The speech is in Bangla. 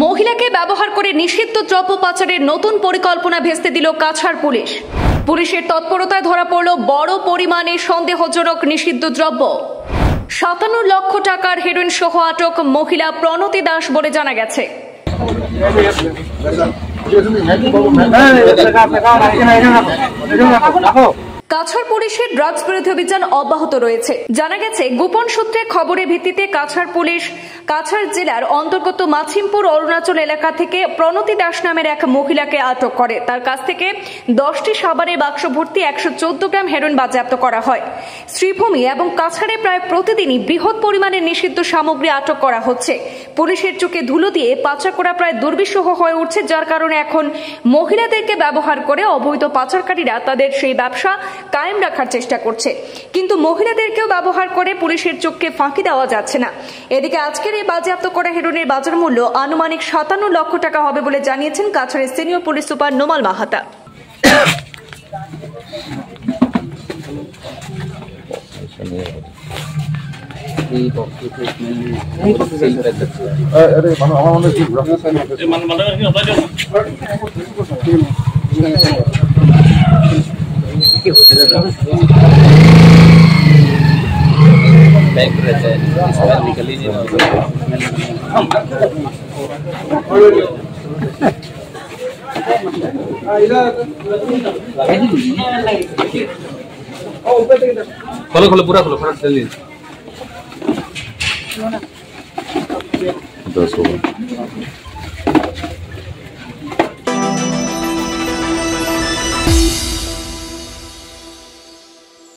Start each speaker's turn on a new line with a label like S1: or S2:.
S1: মহিলাকে ব্যবহার করে নিষিদ্ধ দ্রব্য পাচারের নতুন পরিকল্পনা ভেস্তে দিল কাছাড় পুলিশ। পুলিশের তৎপরতায় ধরা পড়ল বড় পরিমাণে সন্দেহজনক নিষিদ্ধ দ্রব্য। 57 লক্ষ টাকার হেরোইন সহ আটক মহিলা প্রণতি দাস বলে জানা গেছে। কাছাড় পুলিশের ড্রাগস বিরোধী অভিযান অব্যাহত রয়েছে। জানা গেছে, গোপন সূত্রে খবরের ভিত্তিতে কাছাড় পুলিশ কাছাড় জেলার অন্তর্গত মাছিমপুর অরুণাচল এলাকা থেকে প্রণতি দাস নামের এক মহিলাকে আটক করে। তার কাছ থেকে 10টি সাবানের বাক্স ভর্তি 114 গ্রাম হেরোইন বাজেয়াপ্ত করা হয়। শ্রীভূমি এবং কাছাড়ে প্রায় প্রতিদিনই বৃহৎ পরিমাণে নিষিদ্ধ সামগ্রী আটক করা হচ্ছে। পুলিশের চোখে ধুলো দিয়ে পাচার করা প্রায় দুর্বিষহ হয়ে উঠছে, যার কারণে এখন মহিলাদেরকে ব্যবহার করে অবৈধ পাচারকারীরা তাদের সেই ব্যবসা কায়েম রাখার চেষ্টা করছে। কিন্তু মহিলাদেরকেও ব্যবহার করে পুলিশের চোখকে ফাঁকি দেওয়া যাচ্ছে না। এদিকে আজকের এই বাজেয়াপ্ত করা হেরোইনের বাজার মূল্য আনুমানিক 57 লক্ষ টাকা হবে বলে জানিয়েছেন কাছাড়ের senior police super Nomal Mahata.
S2: Bag रहता है, इसमें निकल लीजिए ना। खोलो खोलो पूरा खोलो, फटाफट जल्दी। 10 होगा।